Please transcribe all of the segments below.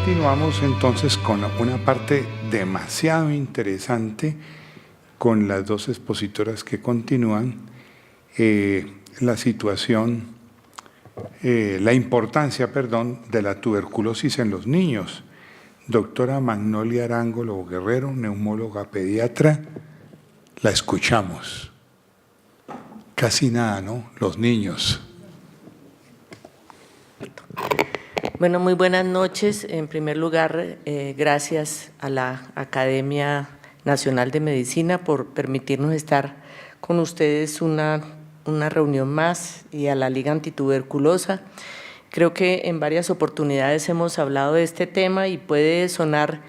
continuamos entonces con una parte demasiado interesante con las dos expositoras que continúan, la situación, la importancia, perdón, de la tuberculosis en los niños. Doctora Magnolia Arango Lobo Guerrero, neumóloga pediatra, la escuchamos. Casi nada, ¿no? Los niños. Bueno, muy buenas noches. En primer lugar, gracias a la Academia Nacional de Medicina por permitirnos estar con ustedes una reunión más, y a la Liga Antituberculosa. Creo que en varias oportunidades hemos hablado de este tema y puede sonar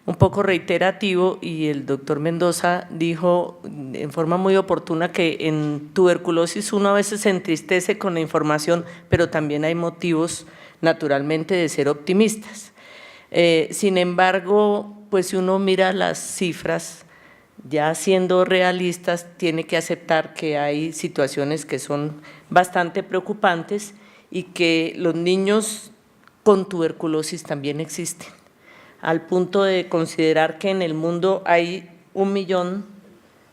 un poco reiterativo, y el doctor Mendoza dijo en forma muy oportuna que en tuberculosis uno a veces se entristece con la información, pero también hay motivos naturalmente de ser optimistas. Sin embargo, pues si uno mira las cifras, ya siendo realistas, tiene que aceptar que hay situaciones que son bastante preocupantes y que los niños con tuberculosis también existen, al punto de considerar que en el mundo hay 1 millón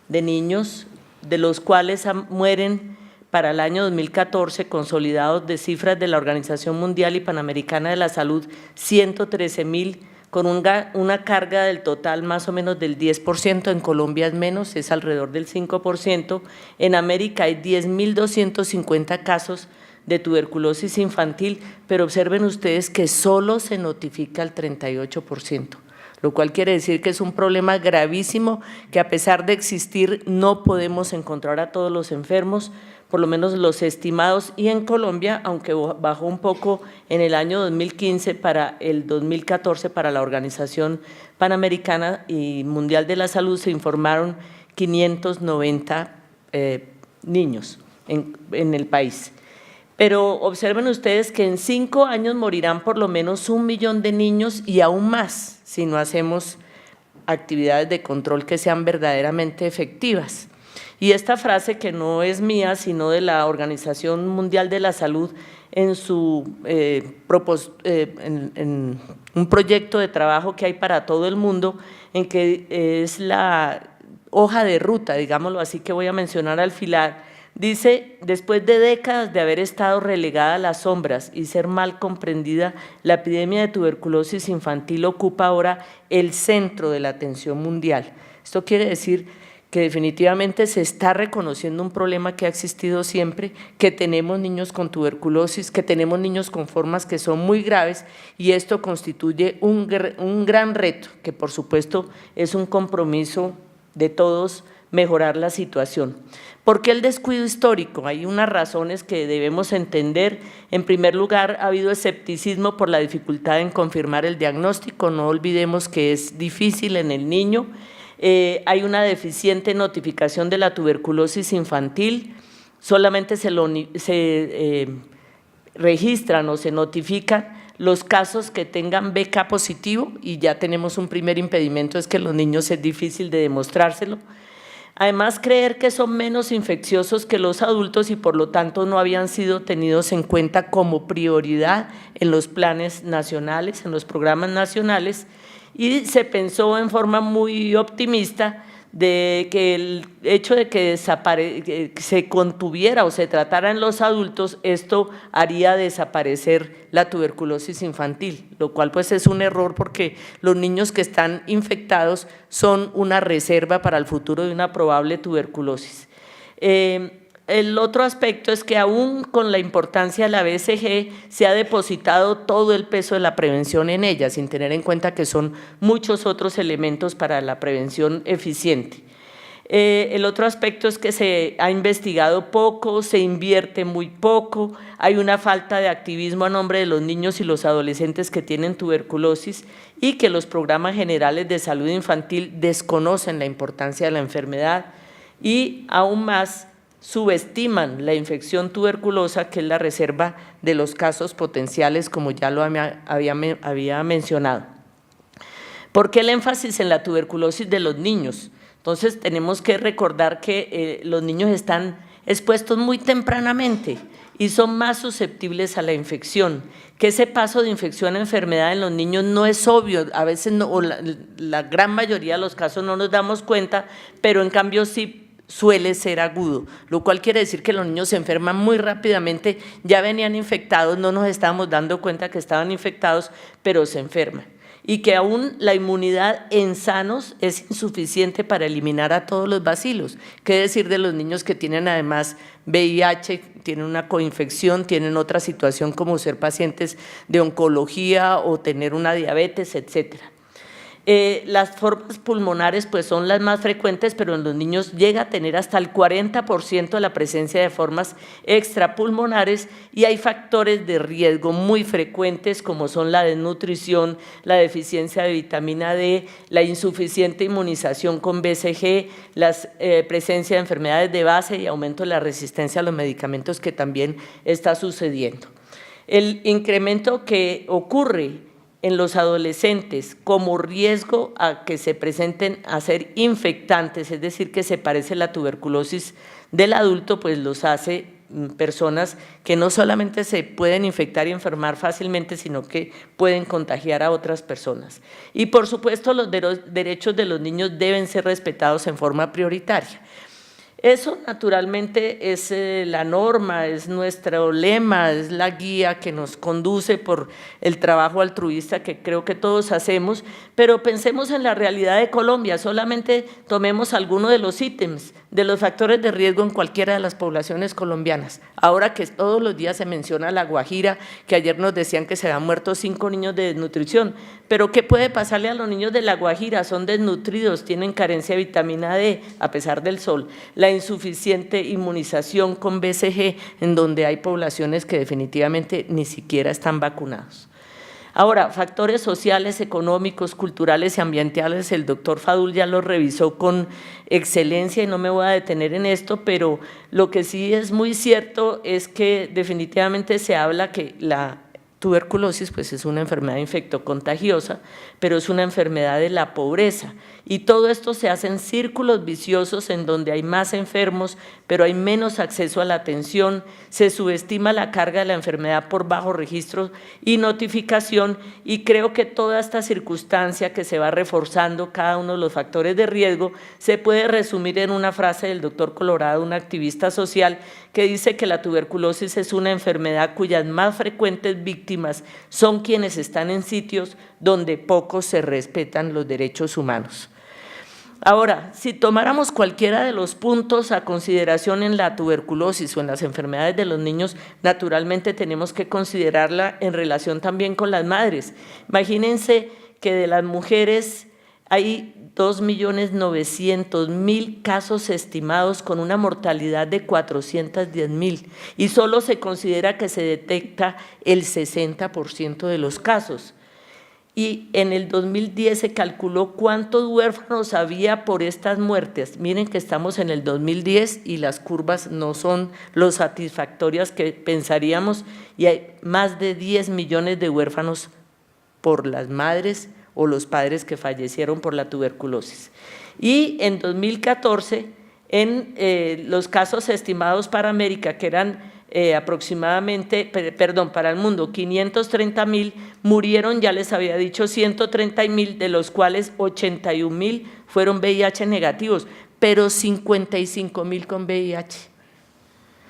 de niños, de los cuales mueren para el año 2014, consolidados de cifras de la Organización Mundial y Panamericana de la Salud, 113.000, con una carga del total más o menos del 10%, en Colombia es menos, es alrededor del 5%, en América hay 10.250 casos de tuberculosis infantil, pero observen ustedes que solo se notifica el 38%, lo cual quiere decir que es un problema gravísimo, que a pesar de existir no podemos encontrar a todos los enfermos, por lo menos los estimados, y en Colombia, aunque bajó un poco en el año 2015, para el 2014 para la Organización Panamericana y Mundial de la Salud se informaron 590 niños en el país. Pero observen ustedes que en 5 años morirán por lo menos 1 millón de niños, y aún más si no hacemos actividades de control que sean verdaderamente efectivas. Y esta frase, que no es mía, sino de la Organización Mundial de la Salud, en un proyecto de trabajo que hay para todo el mundo, en que es la hoja de ruta, digámoslo así, que voy a mencionar al final, dice: después de décadas de haber estado relegada a las sombras y ser mal comprendida, la epidemia de tuberculosis infantil ocupa ahora el centro de la atención mundial. Esto quiere decir que definitivamente se está reconociendo un problema que ha existido siempre, que tenemos niños con tuberculosis, que tenemos niños con formas que son muy graves, y esto constituye un gran reto, que por supuesto es un compromiso de todos mejorar la situación. ¿Por qué el descuido histórico? Hay unas razones que debemos entender. En primer lugar, ha habido escepticismo por la dificultad en confirmar el diagnóstico, no olvidemos que es difícil en el niño. Hay una deficiente notificación de la tuberculosis infantil, solamente se registran o se notifican los casos que tengan BK positivo, y ya tenemos un primer impedimento, es que los niños es difícil de demostrárselo. Además, creer que son menos infecciosos que los adultos y por lo tanto no habían sido tenidos en cuenta como prioridad en los planes nacionales, en los programas nacionales, y se pensó en forma muy optimista de que el hecho de que se contuviera o se tratara en los adultos, esto haría desaparecer la tuberculosis infantil, lo cual pues es un error, porque los niños que están infectados son una reserva para el futuro de una probable tuberculosis. El otro aspecto es que aún con la importancia de la BCG se ha depositado todo el peso de la prevención en ella, sin tener en cuenta que son muchos otros elementos para la prevención eficiente. El otro aspecto es que se ha investigado poco, se invierte muy poco, hay una falta de activismo a nombre de los niños y los adolescentes que tienen tuberculosis, y que los programas generales de salud infantil desconocen la importancia de la enfermedad, y aún más subestiman la infección tuberculosa, que es la reserva de los casos potenciales, como ya lo había mencionado. ¿Por qué el énfasis en la tuberculosis de los niños? Entonces tenemos que recordar que los niños están expuestos muy tempranamente, y son más susceptibles a la infección, que ese paso de infección a enfermedad en los niños no es obvio, a veces no, o la gran mayoría de los casos no nos damos cuenta, pero en cambio sí suele ser agudo, lo cual quiere decir que los niños se enferman muy rápidamente, ya venían infectados, no nos estábamos dando cuenta que estaban infectados, pero se enferman. Y que aún la inmunidad en sanos es insuficiente para eliminar a todos los bacilos. ¿Qué decir de los niños que tienen además VIH, tienen una coinfección, tienen otra situación como ser pacientes de oncología o tener una diabetes, etcétera? Las formas pulmonares pues son las más frecuentes, pero en los niños llega a tener hasta el 40% de la presencia de formas extrapulmonares y hay factores de riesgo muy frecuentes como son la desnutrición, la deficiencia de vitamina D, la insuficiente inmunización con BCG, la presencia de enfermedades de base y aumento de la resistencia a los medicamentos que también está sucediendo. El incremento que ocurre en los adolescentes como riesgo a que se presenten a ser infectantes, es decir, que se parece la tuberculosis del adulto, pues los hace personas que no solamente se pueden infectar y enfermar fácilmente, sino que pueden contagiar a otras personas. Y por supuesto los derechos de los niños deben ser respetados en forma prioritaria. Eso naturalmente es la norma, es nuestro lema, es la guía que nos conduce por el trabajo altruista que creo que todos hacemos, pero pensemos en la realidad de Colombia, solamente tomemos alguno de los ítems, de los factores de riesgo en cualquiera de las poblaciones colombianas. Ahora que todos los días se menciona La Guajira, que ayer nos decían que se habían muerto 5 niños de desnutrición, pero ¿qué puede pasarle a los niños de La Guajira? Son desnutridos, tienen carencia de vitamina D a pesar del sol, la insuficiente inmunización con BCG, en donde hay poblaciones que definitivamente ni siquiera están vacunados. Ahora, factores sociales, económicos, culturales y ambientales, el doctor Fadul ya lo revisó con excelencia y no me voy a detener en esto, pero lo que sí es muy cierto es que definitivamente se habla que la tuberculosis pues es una enfermedad infectocontagiosa, pero es una enfermedad de la pobreza y todo esto se hace en círculos viciosos en donde hay más enfermos, pero hay menos acceso a la atención, se subestima la carga de la enfermedad por bajo registro y notificación y creo que toda esta circunstancia que se va reforzando cada uno de los factores de riesgo se puede resumir en una frase del doctor Colorado, un activista social, que dice que la tuberculosis es una enfermedad cuyas más frecuentes víctimas son quienes están en sitios donde poco se respetan los derechos humanos. Ahora, si tomáramos cualquiera de los puntos a consideración en la tuberculosis o en las enfermedades de los niños, naturalmente tenemos que considerarla en relación también con las madres. Imagínense que de las mujeres hay 2.900.000 casos estimados con una mortalidad de 410.000 y solo se considera que se detecta el 60% de los casos. Y en el 2010 se calculó cuántos huérfanos había por estas muertes. Miren que estamos en el 2010 y las curvas no son lo satisfactorias que pensaríamos y hay más de 10 millones de huérfanos por las madres o los padres que fallecieron por la tuberculosis. Y en 2014, en los casos estimados para América, que eran para el mundo, 530.000, murieron, ya les había dicho, 130.000, de los cuales 81.000 fueron VIH negativos, pero 55.000 con VIH.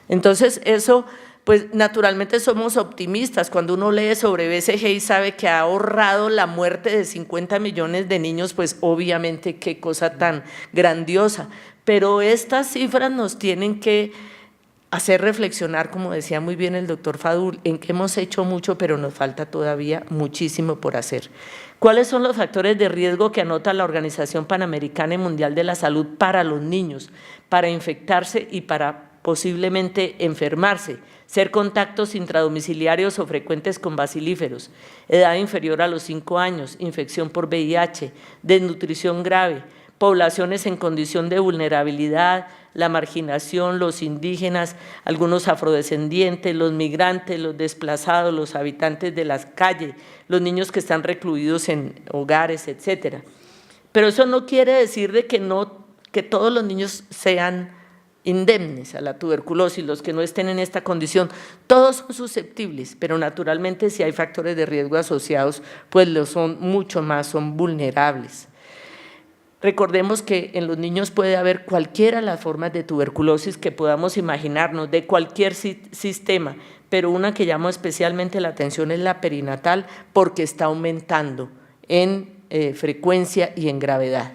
Entonces, eso, pues naturalmente somos optimistas. Cuando uno lee sobre BCG y sabe que ha ahorrado la muerte de 50 millones de niños, pues obviamente qué cosa tan grandiosa. Pero estas cifras nos tienen que hacer reflexionar, como decía muy bien el doctor Fadul, en que hemos hecho mucho, pero nos falta todavía muchísimo por hacer. ¿Cuáles son los factores de riesgo que anota la Organización Panamericana y Mundial de la Salud para los niños, para infectarse y para posiblemente enfermarse? Ser contactos intradomiciliarios o frecuentes con bacilíferos, edad inferior a los 5 años, infección por VIH, desnutrición grave, poblaciones en condición de vulnerabilidad, la marginación, los indígenas, algunos afrodescendientes, los migrantes, los desplazados, los habitantes de las calles, los niños que están recluidos en hogares, etcétera. Pero eso no quiere decir de que todos los niños sean indemnes a la tuberculosis, los que no estén en esta condición, todos son susceptibles, pero naturalmente si hay factores de riesgo asociados, pues lo son mucho más, son vulnerables. Recordemos que en los niños puede haber cualquiera de las formas de tuberculosis que podamos imaginarnos, de cualquier sistema, pero una que llama especialmente la atención es la perinatal porque está aumentando en frecuencia y en gravedad.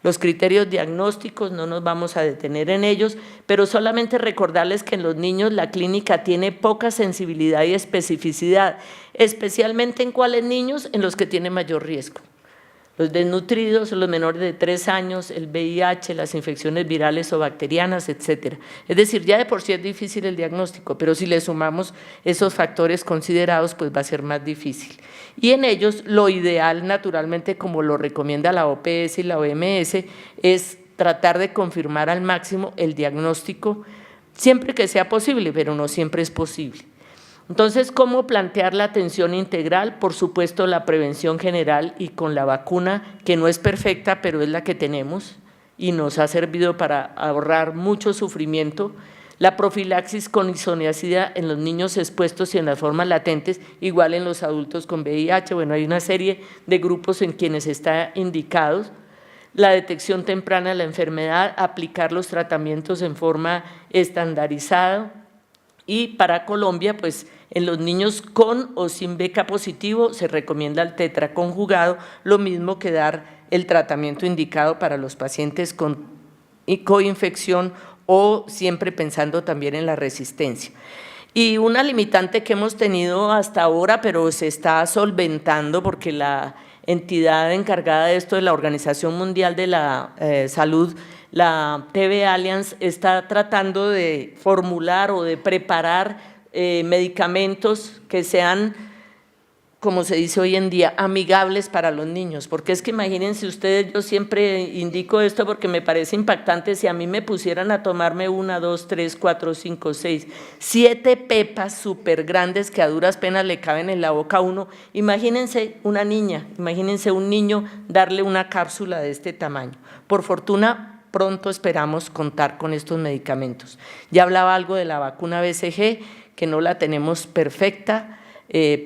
Los criterios diagnósticos no nos vamos a detener en ellos, pero solamente recordarles que en los niños la clínica tiene poca sensibilidad y especificidad, especialmente en cuáles niños, en los que tienen mayor riesgo. Los desnutridos, los menores de 3 años, el VIH, las infecciones virales o bacterianas, etcétera. Es decir, ya de por sí es difícil el diagnóstico, pero si le sumamos esos factores considerados, pues va a ser más difícil. Y en ellos, lo ideal, naturalmente, como lo recomienda la OPS y la OMS, es tratar de confirmar al máximo el diagnóstico, siempre que sea posible, pero no siempre es posible. Entonces, ¿cómo plantear la atención integral? Por supuesto, la prevención general y con la vacuna, que no es perfecta, pero es la que tenemos y nos ha servido para ahorrar mucho sufrimiento. La profilaxis con isoniazida en los niños expuestos y en las formas latentes, igual en los adultos con VIH. Bueno, hay una serie de grupos en quienes está indicados. La detección temprana de la enfermedad, aplicar los tratamientos en forma estandarizada. Y para Colombia, pues en los niños con o sin BK positivo se recomienda el tetraconjugado, lo mismo que dar el tratamiento indicado para los pacientes con coinfección o siempre pensando también en la resistencia. Y una limitante que hemos tenido hasta ahora, pero se está solventando porque la entidad encargada de esto de la Organización Mundial de la Salud, la TB Alliance, está tratando de formular o de preparar medicamentos que sean, como se dice hoy en día, amigables para los niños, porque es que imagínense ustedes, yo siempre indico esto porque me parece impactante, si a mí me pusieran a tomarme 1, 2, 3, 4, 5, 6, 7 pepas súper grandes que a duras penas le caben en la boca a uno, imagínense una niña, imagínense un niño darle una cápsula de este tamaño. Por fortuna, pronto esperamos contar con estos medicamentos. Ya hablaba algo de la vacuna BCG, que no la tenemos perfecta,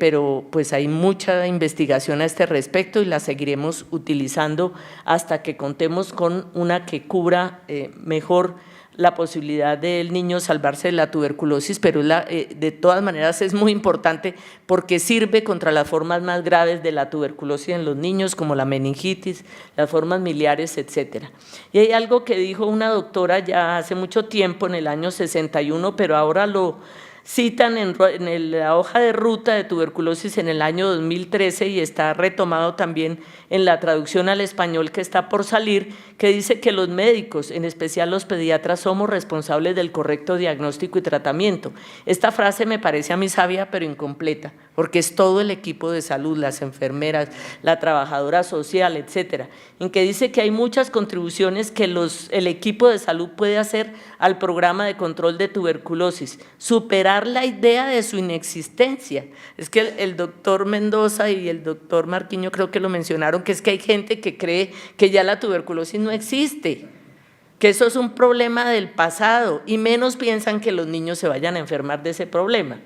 pero pues hay mucha investigación a este respecto y la seguiremos utilizando hasta que contemos con una que cubra mejor la posibilidad del niño salvarse de la tuberculosis, pero de todas maneras es muy importante porque sirve contra las formas más graves de la tuberculosis en los niños, como la meningitis, las formas miliares, etcétera. Y hay algo que dijo una doctora ya hace mucho tiempo, en el año 61, pero ahora lo citan en la hoja de ruta de tuberculosis en el año 2013 y está retomado también en la traducción al español que está por salir, que dice que los médicos, en especial los pediatras, somos responsables del correcto diagnóstico y tratamiento. Esta frase me parece a mí sabia pero incompleta, porque es todo el equipo de salud, las enfermeras, la trabajadora social, etcétera, en que dice que hay muchas contribuciones que el equipo de salud puede hacer al programa de control de tuberculosis, superar la idea de su inexistencia. Es que el doctor Mendoza y el doctor Marquiño creo que lo mencionaron, que es que hay gente que cree que ya la tuberculosis no existe, que eso es un problema del pasado y menos piensan que los niños se vayan a enfermar de ese problema.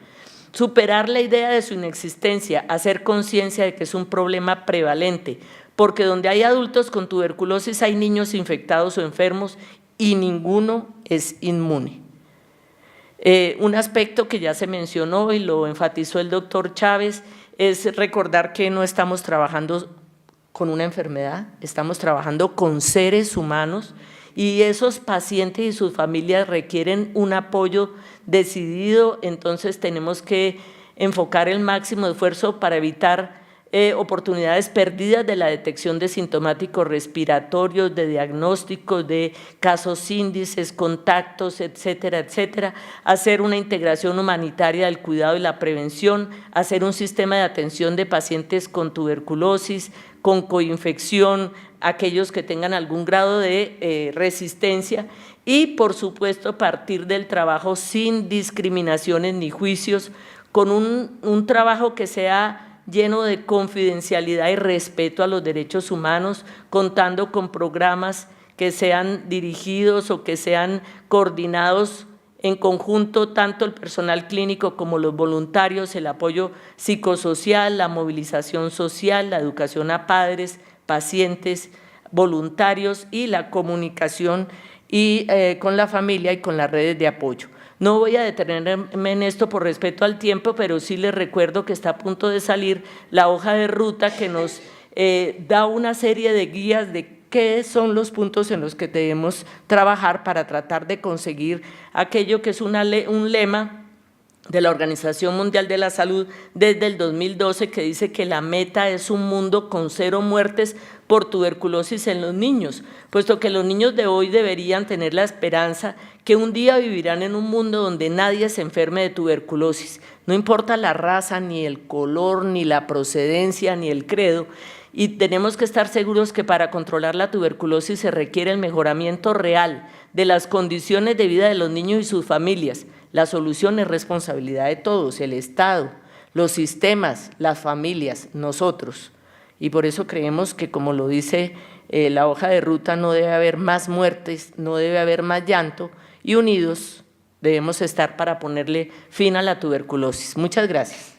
Superar la idea de su inexistencia, hacer conciencia de que es un problema prevalente, porque donde hay adultos con tuberculosis hay niños infectados o enfermos y ninguno es inmune. Un aspecto que ya se mencionó y lo enfatizó el doctor Chávez es recordar que no estamos trabajando con una enfermedad, estamos trabajando con seres humanos y esos pacientes y sus familias requieren un apoyo decidido, entonces tenemos que enfocar el máximo esfuerzo para evitar oportunidades perdidas de la detección de sintomáticos respiratorios, de diagnósticos, de casos índices, contactos, etcétera, etcétera, hacer una integración humanitaria del cuidado y la prevención, hacer un sistema de atención de pacientes con tuberculosis, con coinfección, aquellos que tengan algún grado de resistencia y, por supuesto, partir del trabajo sin discriminaciones ni juicios, con un trabajo que sea lleno de confidencialidad y respeto a los derechos humanos, contando con programas que sean dirigidos o que sean coordinados en conjunto tanto el personal clínico como los voluntarios, el apoyo psicosocial, la movilización social, la educación a padres, pacientes, voluntarios y la comunicación con la familia y con las redes de apoyo. No voy a detenerme en esto por respeto al tiempo, pero sí les recuerdo que está a punto de salir la hoja de ruta que nos da una serie de guías de qué son los puntos en los que debemos trabajar para tratar de conseguir aquello que es un lema de la Organización Mundial de la Salud desde el 2012, que dice que la meta es un mundo con 0 muertes por tuberculosis en los niños, puesto que los niños de hoy deberían tener la esperanza que un día vivirán en un mundo donde nadie se enferme de tuberculosis, no importa la raza, ni el color, ni la procedencia, ni el credo, y tenemos que estar seguros que para controlar la tuberculosis se requiere el mejoramiento real de las condiciones de vida de los niños y sus familias. La solución es responsabilidad de todos, el Estado, los sistemas, las familias, nosotros. Y por eso creemos que, como lo dice la hoja de ruta, no debe haber más muertes, no debe haber más llanto, y unidos debemos estar para ponerle fin a la tuberculosis. Muchas gracias.